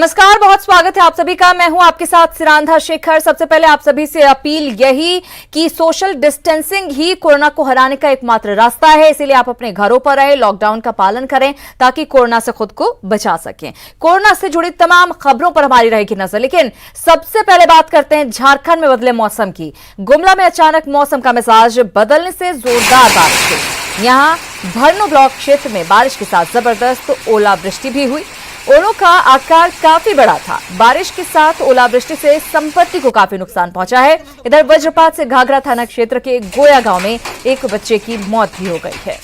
नमस्कार, बहुत स्वागत है आप सभी का। मैं हूं आपके साथ सिरांधा शेखर। सबसे पहले आप सभी से अपील यही कि सोशल डिस्टेंसिंग ही कोरोना को हराने का एकमात्र रास्ता है, इसीलिए आप अपने घरों पर रहे, लॉकडाउन का पालन करें ताकि कोरोना से खुद को बचा सकें। कोरोना से जुड़ी तमाम खबरों पर हमारी रहेगी नजर, लेकिन सबसे पहले बात करते हैं झारखंड में बदले मौसम की। गुमला में अचानक मौसम का मिजाज बदलने से जोरदार बारिश हुई। यहां भरनो ब्लॉक क्षेत्र में बारिश के साथ जबरदस्त ओलावृष्टि भी हुई। ओलों का आकार काफी बड़ा था। बारिश के साथ ओलावृष्टि से संपत्ति को काफी नुकसान पहुंचा है। इधर वज्रपात से घाघरा थाना क्षेत्र के गोया गांव में एक बच्चे की मौत भी हो गई है।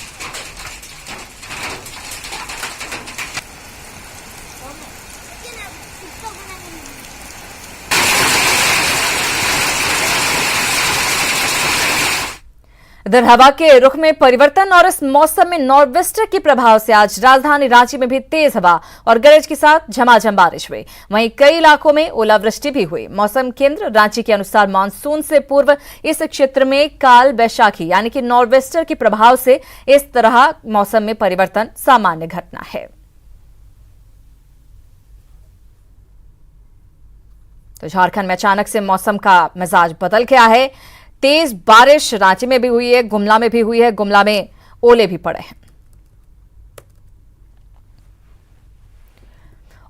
इधर हवा के रुख में परिवर्तन और इस मौसम में नॉर्थवेस्टर के प्रभाव से आज राजधानी रांची में भी तेज हवा और गरज के साथ झमाझम बारिश हुई। वहीं कई इलाकों में ओलावृष्टि भी हुई। मौसम केंद्र रांची के अनुसार मानसून से पूर्व इस क्षेत्र में काल बैशाखी यानी कि नॉर्थवेस्टर के प्रभाव से इस तरह मौसम में परिवर्तन सामान्य घटना है। तो झारखंड में अचानक से मौसम का मिजाज बदल गया है। तेज बारिश रांची में भी हुई है, गुमला में भी हुई है। गुमला में ओले भी पड़े हैं।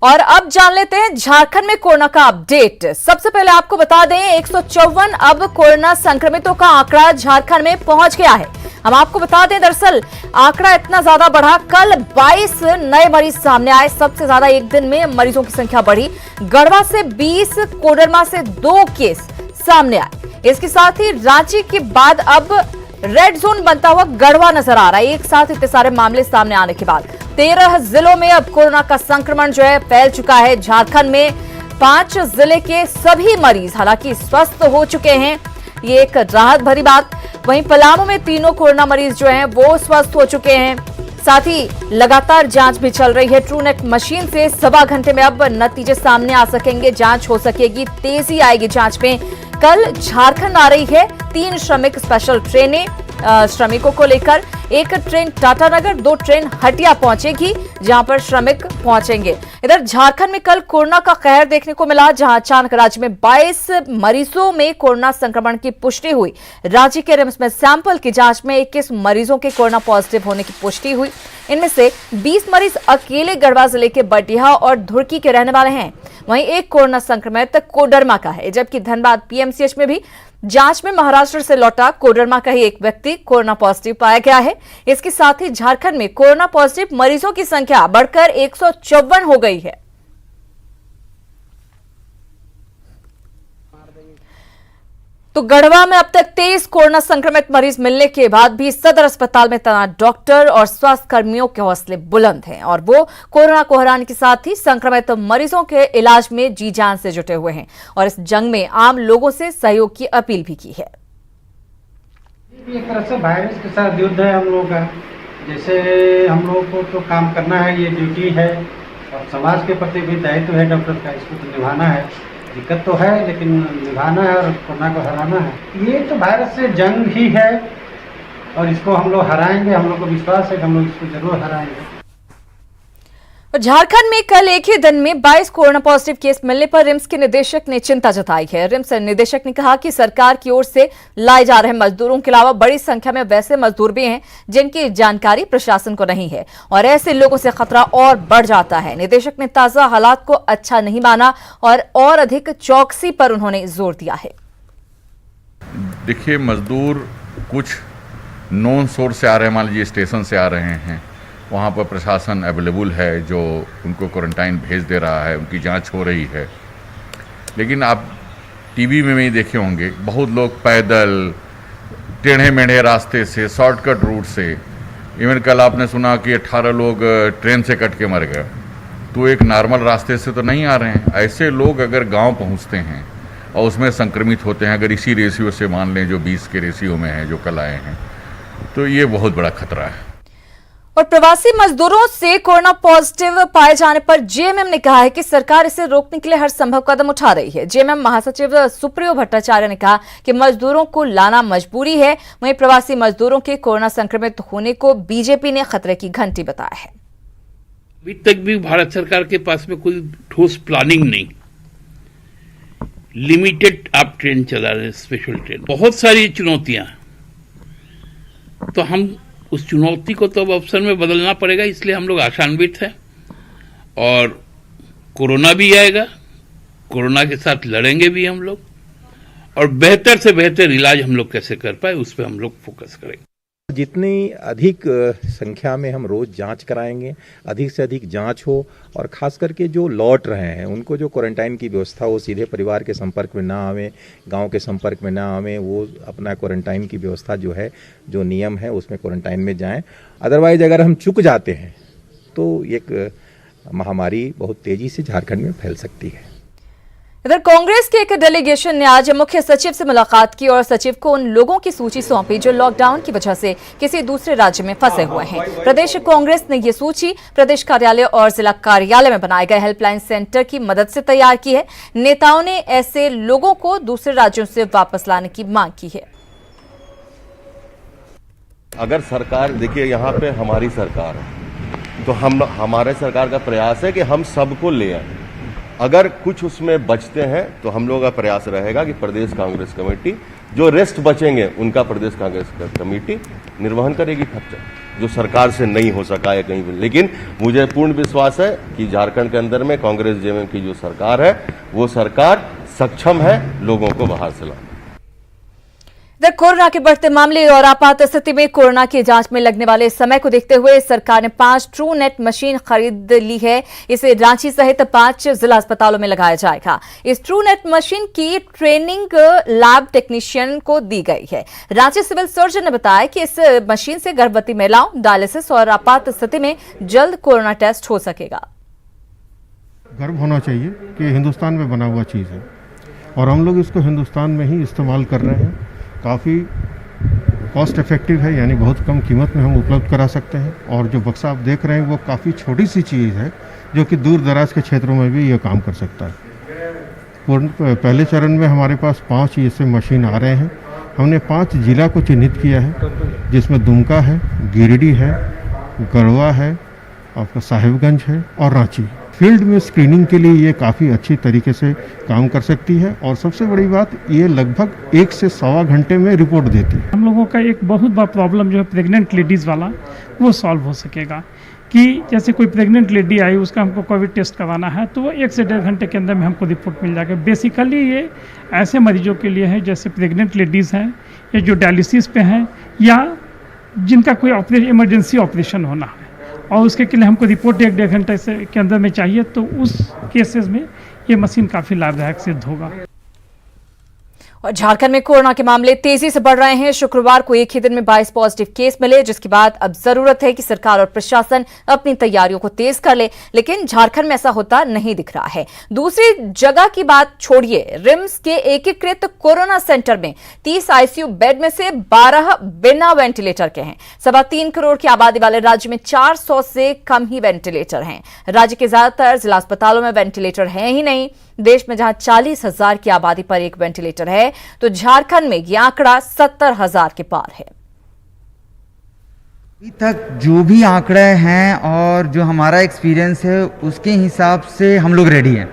और अब जान लेते हैं झारखंड में कोरोना का अपडेट। सबसे पहले आपको बता दें 154 अब कोरोना संक्रमितों का आंकड़ा झारखंड में पहुंच गया है। हम आपको बता दें दरअसल आंकड़ा इतना ज्यादा बढ़ा, कल 22 नए मरीज सामने आए। सबसे ज्यादा एक दिन में मरीजों की संख्या बढ़ी। गढ़वा से 20, कोडरमा से 2 केस सामने आए। इसके साथ ही रांची के बाद अब रेड जोन बनता हुआ गढ़वा नजर आ रहा है। एक साथ इतने सारे मामले सामने आने के बाद 13 जिलों में अब कोरोना का संक्रमण जो है फैल चुका है। झारखंड में 5 जिले के सभी मरीज हालांकि स्वस्थ हो चुके हैं, ये एक राहत भरी बात। वहीं पलामू में 3 कोरोना मरीज जो हैं वो स्वस्थ हो चुके हैं। साथ ही लगातार जांच भी चल रही है। ट्रूनेट मशीन से 1.25 घंटे में अब नतीजे सामने आ सकेंगे, जांच हो सकेगी, तेजी आएगी जांच में। कल झारखंड आ रही है 3 श्रमिक स्पेशल ट्रेनें श्रमिकों को लेकर। एक ट्रेन टाटानगर, 2 ट्रेन हटिया पहुंचेगी जहां पर श्रमिक पहुंचेंगे। इधर झारखंड में कल कोरोना का कहर देखने को मिला, जहां अचानक राज्य में 22 मरीजों में कोरोना संक्रमण की पुष्टि हुई। रांची के रिम्स में सैंपल की जांच में 21 मरीजों के कोरोना पॉजिटिव होने की पुष्टि हुई। इनमें से 20 मरीज अकेले गढ़वा जिले के बटिया और धुर्की के रहने वाले हैं। वहीं एक कोरोना संक्रमित कोडरमा का है, जबकि धनबाद पीएमसीएच में भी जांच में महाराष्ट्र से लौटा कोडरमा का ही एक व्यक्ति कोरोना पॉजिटिव पाया गया है। इसके साथ ही झारखंड में कोरोना पॉजिटिव मरीजों की संख्या बढ़कर 154 हो गई है। तो गढ़वा में अब तक 23 कोरोना संक्रमित मरीज मिलने के बाद भी सदर अस्पताल में तैनात डॉक्टर और स्वास्थ्य कर्मियों के हौसले बुलंद हैं और वो कोरोना को हराने के साथ ही संक्रमित मरीजों के इलाज में जी जान से जुटे हुए हैं और इस जंग में आम लोगों से सहयोग की अपील भी की है। एक तरह से वायरस के साथ युद्ध है हम लोगों का। जैसे हम लोगों को तो काम करना है, ये ड्यूटी है और समाज के प्रति भी दायित्व है डॉक्टर का, इसको तो निभाना है। दिक्कत तो है लेकिन निभाना है और कोरोना को हराना है। ये तो वायरस से जंग ही है और इसको हम लोग हराएंगे। हम लोग को विश्वास है कि हम लोग इसको जरूर हराएंगे। झारखंड में कल एक ही दिन में 22 कोरोना पॉजिटिव केस मिलने पर रिम्स के निदेशक ने चिंता जताई है। रिम्स निदेशक ने कहा कि सरकार की ओर से लाए जा रहे मजदूरों के अलावा बड़ी संख्या में वैसे मजदूर भी हैं जिनकी जानकारी प्रशासन को नहीं है और ऐसे लोगों से खतरा और बढ़ जाता है। निदेशक ने ताजा हालात को अच्छा नहीं माना और अधिक चौकसी पर उन्होंने जोर दिया है। देखिए, मजदूर कुछ नॉन सोर्स से आ रहे हैं, मान लीजिए स्टेशन से आ रहे हैं, वहाँ पर प्रशासन अवेलेबल है जो उनको क्वारंटाइन भेज दे रहा है, उनकी जांच हो रही है। लेकिन आप टीवी में भी देखे होंगे बहुत लोग पैदल टेढ़े मेढ़े रास्ते से, शॉर्टकट रूट से, इवन कल आपने सुना कि 18 लोग ट्रेन से कट के मर गए, तो एक नॉर्मल रास्ते से तो नहीं आ रहे हैं। ऐसे लोग अगर गांव पहुंचते हैं और उसमें संक्रमित होते हैं, अगर इसी रेशियो से मान लें जो 20 के रेशियो में है जो कल आए हैं, तो ये बहुत बड़ा खतरा है। और प्रवासी मजदूरों से कोरोना पॉजिटिव पाए जाने पर जेएमएम ने कहा है कि सरकार इसे रोकने के लिए हर संभव कदम उठा रही है। जेएमएम महासचिव सुप्रियो भट्टाचार्य ने कहा कि मजदूरों को लाना मजबूरी है। वहीं प्रवासी मजदूरों के कोरोना संक्रमित होने को बीजेपी ने खतरे की घंटी बताया है। अभी तक भी भारत सरकार के पास में कोई ठोस प्लानिंग नहीं, लिमिटेड आप ट्रेन चला रहे, स्पेशल ट्रेन, बहुत सारी चुनौतियां, तो हम उस चुनौती को तो अब अवसर में बदलना पड़ेगा, इसलिए हम लोग आशान्वित हैं और कोरोना भी आएगा, कोरोना के साथ लड़ेंगे भी हम लोग और बेहतर से बेहतर इलाज हम लोग कैसे कर पाए उस पर हम लोग फोकस करेंगे। जितनी अधिक संख्या में हम रोज जांच कराएंगे, अधिक से अधिक जांच हो और खास करके जो लौट रहे हैं उनको जो क्वारंटाइन की व्यवस्था हो, सीधे परिवार के संपर्क में ना आवे, गांव के संपर्क में ना आवे, वो अपना क्वारंटाइन की व्यवस्था जो है, जो नियम है उसमें क्वारंटाइन में जाएं। अदरवाइज अगर हम चूक जाते हैं तो एक महामारी बहुत तेजी से झारखंड में फैल सकती है। इधर कांग्रेस के एक डेलीगेशन ने आज मुख्य सचिव से मुलाकात की और सचिव को उन लोगों की सूची सौंपी जो लॉकडाउन की वजह से किसी दूसरे राज्य में फंसे हुए हैं। प्रदेश कांग्रेस ने ये सूची प्रदेश कार्यालय और जिला कार्यालय में बनाए गए हेल्पलाइन सेंटर की मदद से तैयार की है। नेताओं ने ऐसे लोगों को दूसरे राज्यों से वापस लाने की मांग की है। अगर सरकार, देखिए यहाँ पे हमारी सरकार है तो हमारे सरकार का प्रयास है कि हम सबको ले आए। अगर कुछ उसमें बचते हैं तो हम लोगों का प्रयास रहेगा कि प्रदेश कांग्रेस कमेटी, जो रेस्ट बचेंगे उनका प्रदेश कांग्रेस कमेटी निर्वहन करेगी खर्चा, जो सरकार से नहीं हो सका है कहीं भी। लेकिन मुझे पूर्ण विश्वास है कि झारखंड के अंदर में कांग्रेस जेएमएम की जो सरकार है वो सरकार सक्षम है लोगों को बाहर से लाने। इधर कोरोना के बढ़ते मामले और आपात स्थिति में कोरोना की जांच में लगने वाले समय को देखते हुए सरकार ने 5 ट्रू नेट मशीन खरीद ली है। इसे रांची सहित 5 जिला अस्पतालों में लगाया जाएगा। इस ट्रू नेट मशीन की ट्रेनिंग लैब टेक्नीशियन को दी गई है। रांची सिविल सर्जन ने बताया कि इस मशीन से गर्भवती महिलाओं, डायलिसिस और आपात स्थिति में जल्द कोरोना टेस्ट हो सकेगा। गर्व होना चाहिए कि हिंदुस्तान में बना हुआ चीज़ है और हम लोग इसको हिंदुस्तान में ही इस्तेमाल कर रहे हैं। काफ़ी कॉस्ट इफेक्टिव है, यानी बहुत कम कीमत में हम उपलब्ध करा सकते हैं। और जो बक्सा आप देख रहे हैं वो काफ़ी छोटी सी चीज़ है जो कि दूर दराज के क्षेत्रों में भी ये काम कर सकता है। पहले चरण में हमारे पास 5 ऐसे मशीन आ रहे हैं। हमने 5 जिला को चिन्हित किया है, जिसमें दुमका है, गिरिडीह है, गढ़वा है, आपका साहिबगंज है और रांची। फील्ड में स्क्रीनिंग के लिए ये काफ़ी अच्छी तरीके से काम कर सकती है और सबसे बड़ी बात, ये लगभग 1 से 1.25 घंटे में रिपोर्ट देती है। हम लोगों का एक बहुत बड़ा प्रॉब्लम जो है प्रेग्नेंट लेडीज़ वाला, वो सॉल्व हो सकेगा कि जैसे कोई प्रेग्नेंट लेडी आई, उसका हमको कोविड टेस्ट करवाना है तो 1 से 1.5 घंटे के अंदर में हमको रिपोर्ट मिल जाएगा। बेसिकली ये ऐसे मरीजों के लिए है जैसे प्रेग्नेंट लेडीज़ हैं या जो डायलिसिस पे हैं या जिनका कोई इमरजेंसी ऑपरेशन होना है और उसके लिए हमको रिपोर्ट 1-1.5 घंटे से के अंदर में चाहिए, तो उस केसेस में ये मशीन काफ़ी लाभदायक सिद्ध होगा। और झारखंड में कोरोना के मामले तेजी से बढ़ रहे हैं। शुक्रवार को एक ही दिन में 22 पॉजिटिव केस मिले, जिसके बाद अब जरूरत है कि सरकार और प्रशासन अपनी तैयारियों को तेज कर ले, लेकिन झारखंड में ऐसा होता नहीं दिख रहा है। दूसरी जगह की बात छोड़िए, रिम्स के एकीकृत कोरोना सेंटर में 30 आईसीयू बेड में से 12 बिना वेंटिलेटर के हैं। 3.25 करोड़ की आबादी वाले राज्य में 400 से कम ही वेंटिलेटर हैं। राज्य के ज्यादातर जिला अस्पतालों में वेंटिलेटर है ही नहीं। देश में जहां 40,000 की आबादी पर एक वेंटिलेटर है, तो झारखंड में यह आंकड़ा 70,000 के पार है। अभी तक जो भी आंकड़े हैं और जो हमारा एक्सपीरियंस है उसके हिसाब से हम लोग रेडी हैं।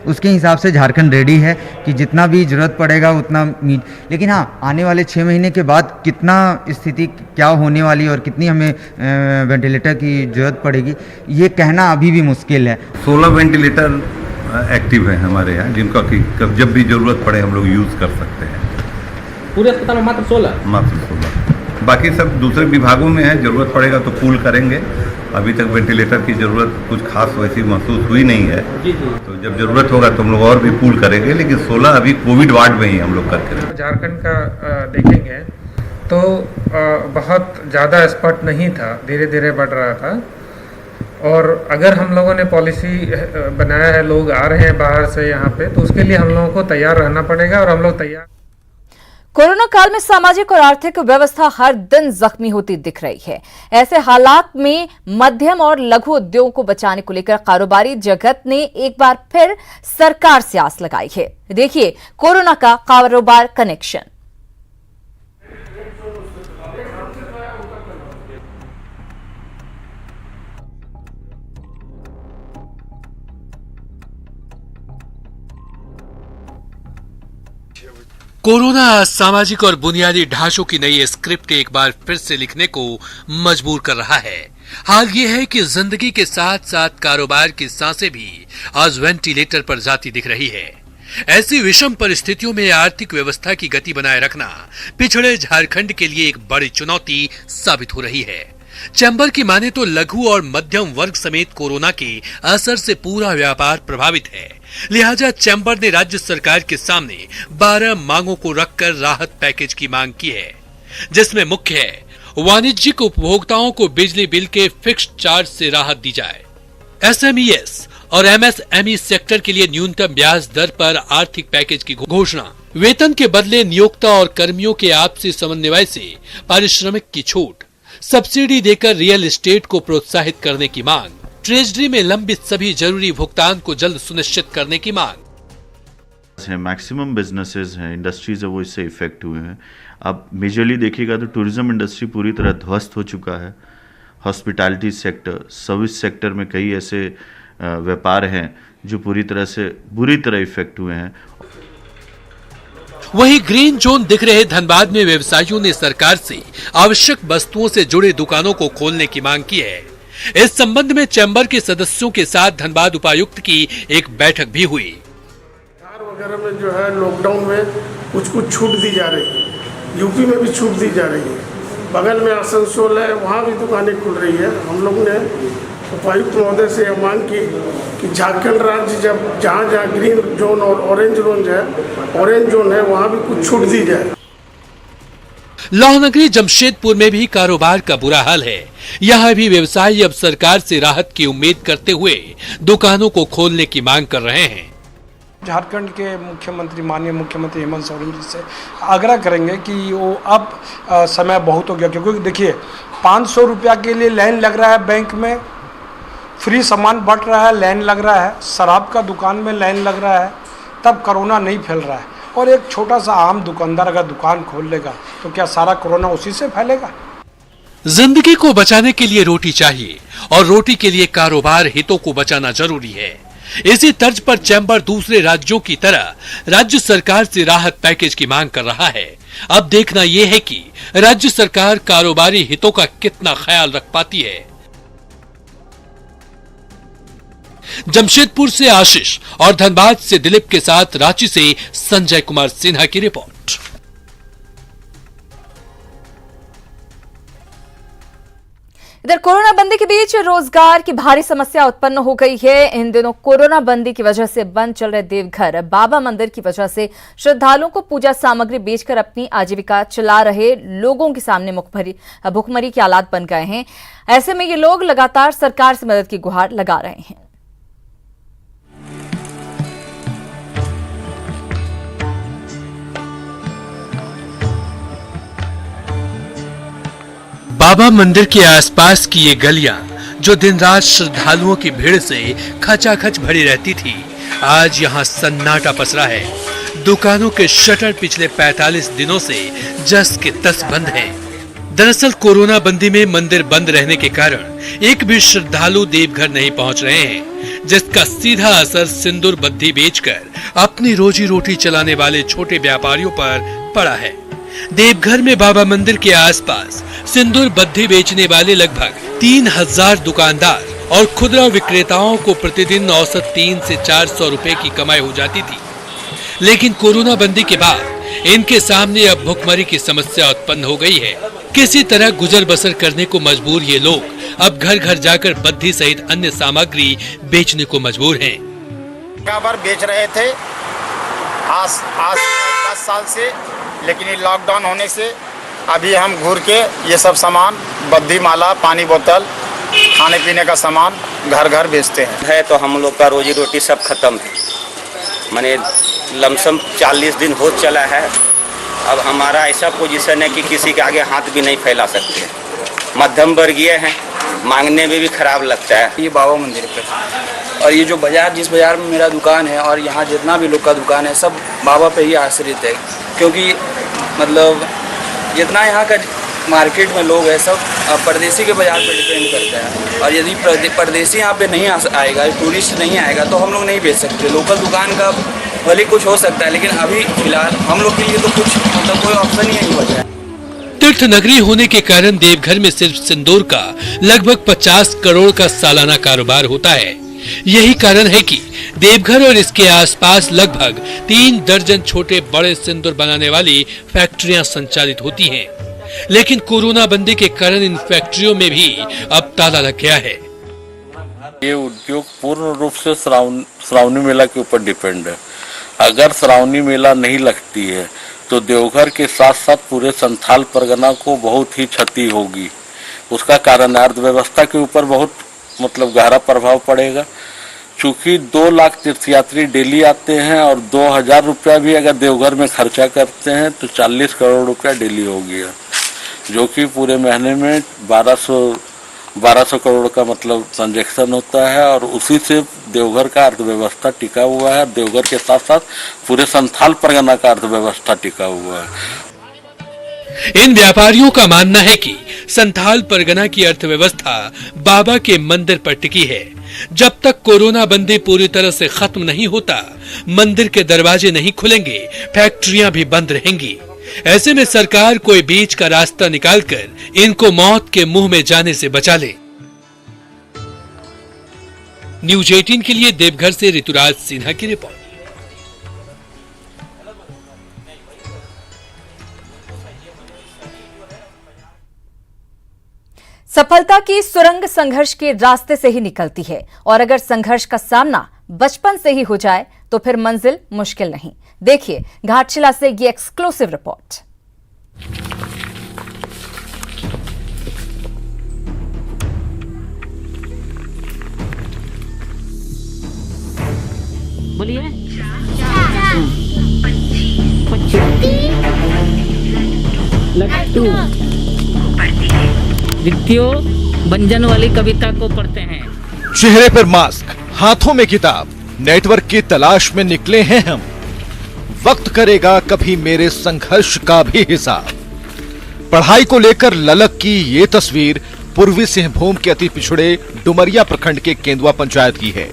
उसके हिसाब से झारखंड रेडी है कि जितना भी जरूरत पड़ेगा उतना लेकिन हाँ, आने वाले 6 महीने के बाद कितना स्थिति क्या होने वाली और कितनी हमें वेंटिलेटर की जरूरत पड़ेगी, ये कहना अभी भी मुश्किल है। 16 वेंटिलेटर एक्टिव है हमारे यहाँ, जिनका कि जब भी जरूरत पड़े हम लोग यूज़ कर सकते हैं। पूरे अस्पताल में मात्र 16? मात्र 16। बाकी सब दूसरे विभागों में है, जरूरत पड़ेगा तो पूल करेंगे। अभी तक वेंटिलेटर की जरूरत कुछ खास वैसी महसूस हुई नहीं है। जी। तो जब जरूरत होगा तो हम लोग और भी पूल करेंगे, लेकिन 16 अभी कोविड वार्ड में ही हम लोग करके रहेंगे। झारखंड का देखेंगे तो बहुत ज़्यादा स्पॉट नहीं था, धीरे धीरे बढ़ रहा था। और अगर हम लोगों ने पॉलिसी बनाया है, लोग आ रहे हैं बाहर से यहाँ पे, तो उसके लिए हम लोगों को तैयार रहना पड़ेगा और हम लोग तैयार। कोरोना काल में सामाजिक और आर्थिक व्यवस्था हर दिन जख्मी होती दिख रही है। ऐसे हालात में मध्यम और लघु उद्योगों को बचाने को लेकर कारोबारी जगत ने एक बार फिर सरकार से आस लगाई है। देखिए कोरोना का कारोबार कनेक्शन। कोरोना सामाजिक और बुनियादी ढांचों की नई स्क्रिप्ट एक बार फिर से लिखने को मजबूर कर रहा है। हाल ये है कि जिंदगी के साथ साथ कारोबार की सांसें भी आज वेंटिलेटर पर जाती दिख रही है। ऐसी विषम परिस्थितियों में आर्थिक व्यवस्था की गति बनाए रखना पिछड़े झारखंड के लिए एक बड़ी चुनौती साबित हो रही है। चैम्बर की माने तो लघु और मध्यम वर्ग समेत कोरोना के असर से पूरा व्यापार प्रभावित है। लिहाजा चैम्बर ने राज्य सरकार के सामने 12 मांगों को रखकर राहत पैकेज की मांग की है, जिसमें मुख्य है वाणिज्यिक उपभोक्ताओं को बिजली बिल के फिक्स्ड चार्ज से राहत दी जाए, एसएमईएस और एमएसएमई सेक्टर के लिए न्यूनतम ब्याज दर पर आर्थिक पैकेज की घोषणा, वेतन के बदले नियोक्ता और कर्मियों के आपसी समन्वय से पारिश्रमिक की छूट, सब्सिडी देकर रियल एस्टेट को प्रोत्साहित करने की मांग, ट्रेजरी में लंबित सभी जरूरी भुगतान को जल्द सुनिश्चित करने की मांग। मैक्सिमम बिजनेसेस हैं, इंडस्ट्रीज है, वो इससे इफेक्ट हुए हैं। अब मेजरली देखिएगा तो टूरिज्म इंडस्ट्री पूरी तरह ध्वस्त हो चुका है। हॉस्पिटैलिटी सेक्टर, सर्विस सेक्टर में कई ऐसे व्यापार हैं जो बुरी तरह इफेक्ट हुए हैं। वहीं ग्रीन जोन दिख रहे धनबाद में व्यवसायियों ने सरकार से आवश्यक वस्तुओं से जुड़े दुकानों को खोलने की मांग की है। इस संबंध में चैम्बर के सदस्यों के साथ धनबाद उपायुक्त की एक बैठक भी हुई। वगैरह में जो है लॉकडाउन में कुछ छूट दी जा रही है, यूपी में भी छूट दी जा रही है, बगल में आसनसोल है, वहाँ भी दुकानें खुल रही है। हम लोग ने उपायुक्त महोदय से यह मांग की कि झारखंड राज्य जब जहाँ ग्रीन जोन और ऑरेंज जोन है वहाँ भी कुछ छूट दी जाए। लौहनगरी जमशेदपुर में भी कारोबार का बुरा हाल है। यहाँ भी व्यवसायी अब सरकार से राहत की उम्मीद करते हुए दुकानों को खोलने की मांग कर रहे हैं। झारखंड के मुख्यमंत्री, माननीय मुख्यमंत्री हेमंत सोरेन जी से आग्रह करेंगे कि वो अब समय बहुत हो गया, क्योंकि देखिए 500 रुपया के लिए लाइन लग रहा है, बैंक में फ्री सामान बंट रहा है, लाइन लग रहा है, शराब का दुकान में लाइन लग रहा है, तब कोरोना नहीं फैल रहा है। और एक छोटा सा आम दुकानदार अगर दुकान खोल लेगा तो क्या सारा कोरोना उसी से फैलेगा? जिंदगी को बचाने के लिए रोटी चाहिए और रोटी के लिए कारोबार हितों को बचाना जरूरी है। इसी तर्ज पर चैम्बर दूसरे राज्यों की तरह राज्य सरकार से राहत पैकेज की मांग कर रहा है। अब देखना यह है कि राज्य सरकार कारोबारी हितों का कितना ख्याल रख पाती है। जमशेदपुर से आशीष और धनबाद से दिलीप के साथ रांची से संजय कुमार सिन्हा की रिपोर्ट। इधर कोरोना बंदी के बीच रोजगार की भारी समस्या उत्पन्न हो गई है। इन दिनों कोरोना बंदी की वजह से बंद चल रहे देवघर बाबा मंदिर की वजह से श्रद्धालुओं को पूजा सामग्री बेचकर अपनी आजीविका चला रहे लोगों के सामने भुखमरी के हालात बन गए हैं। ऐसे में ये लोग लगातार सरकार से मदद की गुहार लगा रहे हैं। बाबा मंदिर के आसपास की ये गलियां जो दिन रात श्रद्धालुओं की भीड़ से खचाखच भरी रहती थी, आज यहाँ सन्नाटा पसरा है। दुकानों के शटर पिछले 45 दिनों से जस के तस बंद हैं। दरअसल कोरोना बंदी में मंदिर बंद रहने के कारण एक भी श्रद्धालु देवघर नहीं पहुंच रहे हैं, जिसका सीधा असर सिंदूर बद्धी बेचकर अपनी रोजी रोटी चलाने वाले छोटे व्यापारियों पर पड़ा है। देवघर में बाबा मंदिर के आसपास सिंदूर बद्धी बेचने वाले लगभग 3000 दुकानदार और खुदरा विक्रेताओं को प्रतिदिन औसत 300 से 400 रुपए की कमाई हो जाती थी। लेकिन कोरोना बंदी के बाद इनके सामने अब भुखमरी की समस्या उत्पन्न हो गई है। किसी तरह गुजर बसर करने को मजबूर ये लोग अब घर घर जाकर बद्धी सहित अन्य सामग्री बेचने को मजबूर हैं। बराबर बेच रहे थे आज 10 साल से, लेकिन ये लॉकडाउन होने से अभी हम घूर के ये सब सामान, बद्धी माला, पानी बोतल, खाने पीने का सामान घर घर बेचते हैं। तो हम लोग का रोजी रोटी सब खत्म है। माने लमसम 40 दिन हो चला है। अब हमारा ऐसा पोजीशन है कि किसी के आगे हाथ भी नहीं फैला सकते। मध्यम वर्गीय हैं, मांगने में भी खराब लगता है। ये बाबा मंदिर पे और ये जो बाजार, जिस बाजार में मेरा दुकान है और यहाँ जितना भी लोग का दुकान है, सब बाबा पे ही आश्रित है। क्योंकि मतलब जितना यहाँ का मार्केट में लोग है सब परदेसी के बाजार पे डिपेंड करते हैं। और यदि परदेसी यहाँ पे नहीं आएगा, टूरिस्ट नहीं आएगा, तो हम लोग नहीं बेच सकते। लोकल दुकान का भले कुछ हो सकता है, लेकिन अभी फिलहाल हम लोग के लिए तो कुछ मतलब कोई ऑप्शन ही नहीं बचा है। तीर्थ नगरी होने के कारण देवघर में सिर्फ सिंदूर का लगभग 50 करोड़ का सालाना कारोबार होता है। यही कारण है कि देवघर और इसके आसपास लगभग 3 दर्जन छोटे बड़े सिंदूर बनाने वाली फैक्ट्रियां संचालित होती हैं। लेकिन कोरोना बंदी के कारण इन फैक्ट्रियों में भी अब ताला लग गया है। ये उद्योग पूर्ण रूप से श्रावणी मेला के ऊपर डिपेंड है। अगर श्रावणी मेला नहीं लगती है तो देवघर के साथ साथ पूरे संथाल परगना को बहुत ही क्षति होगी। उसका कारण अर्थव्यवस्था के ऊपर बहुत मतलब गहरा प्रभाव पड़ेगा। चूंकि 2 लाख तीर्थयात्री डेली आते हैं और 2000 रुपया भी अगर देवघर में खर्चा करते हैं तो 40 करोड़ रुपया डेली हो गया, जो कि पूरे महीने में 1200 करोड़ का मतलब ट्रांजैक्शन होता है। और उसी से देवघर का अर्थव्यवस्था टिका हुआ है। देवघर के साथ साथ पूरे संथाल परगना का अर्थव्यवस्था टिका हुआ है। इन व्यापारियों का मानना है कि संथाल परगना की अर्थव्यवस्था बाबा के मंदिर पर टिकी है। जब तक कोरोना बंदी पूरी तरह से खत्म नहीं होता, मंदिर के दरवाजे नहीं खुलेंगे, फैक्ट्रियां भी बंद रहेंगी। ऐसे में सरकार कोई बीच का रास्ता निकालकर इनको मौत के मुंह में जाने से बचा ले। न्यूज 18 के लिए देवघर से ऋतुराज सिन्हा की रिपोर्ट। सफलता की सुरंग संघर्ष के रास्ते से ही निकलती है, और अगर संघर्ष का सामना बचपन से ही हो जाए तो फिर मंजिल मुश्किल नहीं। देखिए घाटशिला से ये एक्सक्लूसिव रिपोर्ट। बोलिए लट्टू वित्तियों बंजन वाली कविता को पढ़ते हैं। चेहरे पर मास्क, हाथों में किताब, नेटवर्क की तलाश में निकले हैं हम। वक्त करेगा कभी मेरे संघर्ष का भी हिसाब। पढ़ाई को लेकर ललक की ये तस्वीर पूर्वी सिंहभूम के अति पिछड़े डुमरिया प्रखंड के केंदुआ पंचायत की है,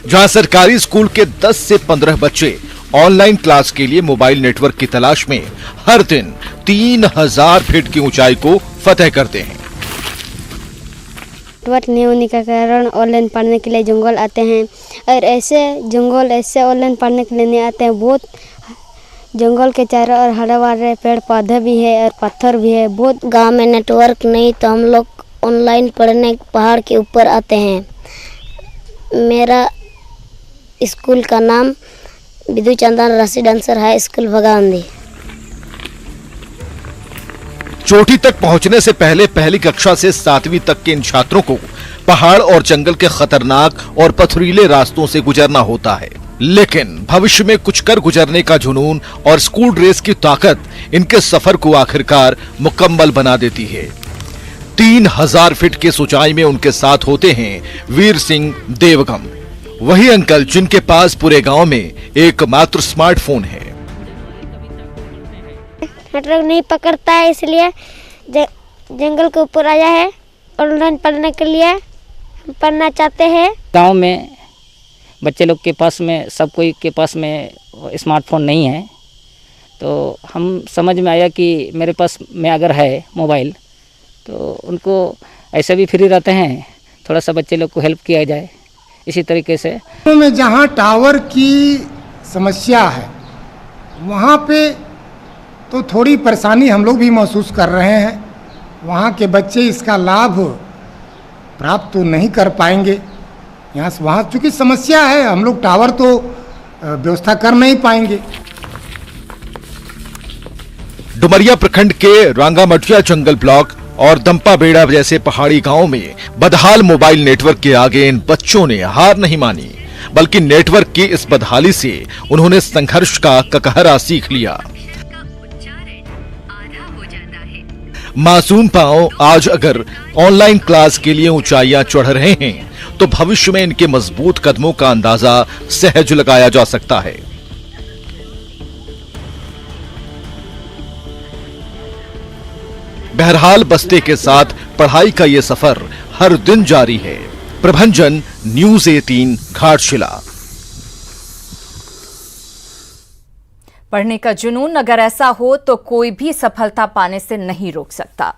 जहां सरकारी स्कूल के 10 से 15 बच्चे ऑनलाइन क्लास के लिए मोबाइल नेटवर्क की तलाश में हर दिन 3000 फीट की ऊंचाई को फतह करते हैं। नेटवर्क नहीं होने के कारण ऑनलाइन पढ़ने के लिए जंगल आते हैं, और ऐसे जंगल ऐसे ऑनलाइन पढ़ने के लिए नहीं आते हैं। बहुत जंगल के चारों ओर हरे भरे पेड़ पौधे भी है और पत्थर भी है। बहुत गांव में नेटवर्क नहीं तो हम लोग ऑनलाइन पढ़ने पहाड़ के ऊपर आते हैं। मेरा स्कूल का नाम विधु चंदन रेसिडेंशियल हाई स्कूल भगावंदी। चोटी तक पहुंचने से पहले पहली कक्षा से 7वीं तक के इन छात्रों को पहाड़ और जंगल के खतरनाक और पथरीले रास्तों से गुजरना होता है, लेकिन भविष्य में कुछ कर गुजरने का जुनून और स्कूल ड्रेस की ताकत इनके सफर को आखिरकार मुकम्मल बना देती है। 3000 फीट की ऊंचाई में उनके साथ होते हैं वीर सिंह देवगम, वही अंकल जिनके पास पूरे गांव में एकमात्र स्मार्टफोन है। नेटवर्क नहीं पकड़ता है, इसलिए जंगल के ऊपर आया है ऑनलाइन पढ़ने के लिए। हम पढ़ना चाहते हैं। गांव में बच्चे लोग के पास में सब कोई के पास में स्मार्टफोन नहीं है, तो हम समझ में आया कि मेरे पास में अगर है मोबाइल तो उनको ऐसे भी फ्री रहते हैं, थोड़ा सा बच्चे लोग को हेल्प किया जाए। इसी तरीके से में जहाँ टावर की समस्या है वहाँ पे तो थोड़ी परेशानी हम लोग भी महसूस कर रहे हैं। वहाँ के बच्चे इसका लाभ प्राप्त तो नहीं कर पाएंगे। यहाँ से वहाँ चूँकि समस्या है, हम लोग टावर तो व्यवस्था कर नहीं पाएंगे। डुमरिया प्रखंड के रांगामटिया जंगल ब्लॉक और दंपा बेड़ा जैसे पहाड़ी गांवों में बदहाल मोबाइल नेटवर्क के आगे इन बच्चों ने हार नहीं मानी, बल्कि नेटवर्क की इस बदहाली से उन्होंने संघर्ष का ककहरा सीख लिया। मासूम पांव आज अगर ऑनलाइन क्लास के लिए ऊंचाइयां चढ़ रहे हैं तो भविष्य में इनके मजबूत कदमों का अंदाजा सहज लगाया जा सकता है। बहरहाल बस्ते के साथ पढ़ाई का ये सफर हर दिन जारी है। प्रभंजन, न्यूज 18, घाटशिला। पढ़ने का जुनून अगर ऐसा हो तो कोई भी सफलता पाने से नहीं रोक सकता।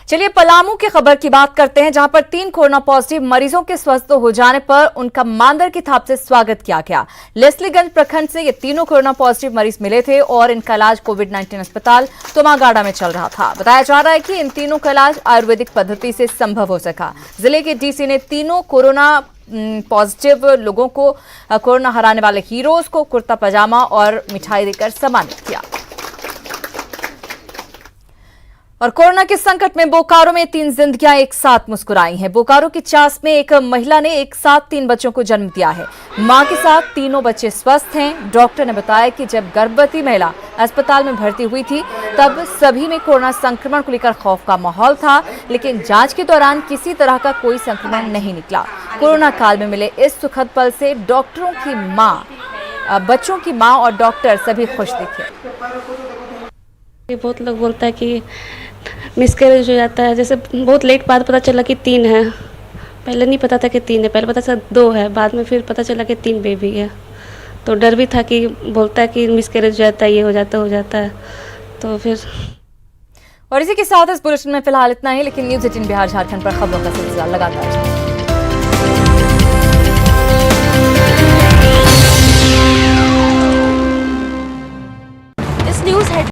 चलिए पलामू की खबर की बात करते हैं, जहां पर 3 कोरोना पॉजिटिव मरीजों के स्वस्थ हो जाने पर उनका मांदर की थाप से स्वागत किया गया। लेस्लीगंज प्रखंड से ये तीनों कोरोना पॉजिटिव मरीज मिले थे और इनका इलाज कोविड-19 अस्पताल तुमागाड़ा में चल रहा था। बताया जा रहा है कि इन तीनों का इलाज आयुर्वेदिक पद्धति से संभव हो सका। जिले के डीसी ने तीनों कोरोना पॉजिटिव लोगों को कोरोना हराने वाले हीरोज को कुर्ता पजामा और मिठाई देकर सम्मानित किया। और कोरोना के संकट में बोकारो में 3 जिंदगियां एक साथ मुस्कुराई हैं। बोकारो की चास में एक महिला ने एक साथ 3 बच्चों को जन्म दिया है। मां के साथ तीनों बच्चे स्वस्थ हैं। डॉक्टर ने बताया कि जब गर्भवती महिला अस्पताल में भर्ती हुई थी तब सभी में कोरोना संक्रमण को लेकर खौफ का माहौल था, लेकिन जांच के दौरान किसी तरह का कोई संक्रमण नहीं निकला। कोरोना काल में मिले इस सुखद पल से डॉक्टरों की मां, बच्चों की मां और डॉक्टर सभी खुश दिखे। बहुत लोग बोलता है कि मिसकैरेज हो जाता है, जैसे बहुत लेट बाद पता चला कि 3 है। पहले नहीं पता था कि 3 है, पहले पता चला 2 है, बाद में फिर पता चला कि 3 बेबी है। तो डर भी था कि बोलता है कि मिसकैरेज हो जाता है, ये हो जाता है। तो फिर और इसी के साथ इस बुलेटिन में फिलहाल इतना ही, लेकिन न्यूज़ 18 बिहार झारखंड पर खबरों का सिलसिला लगातार जारी है।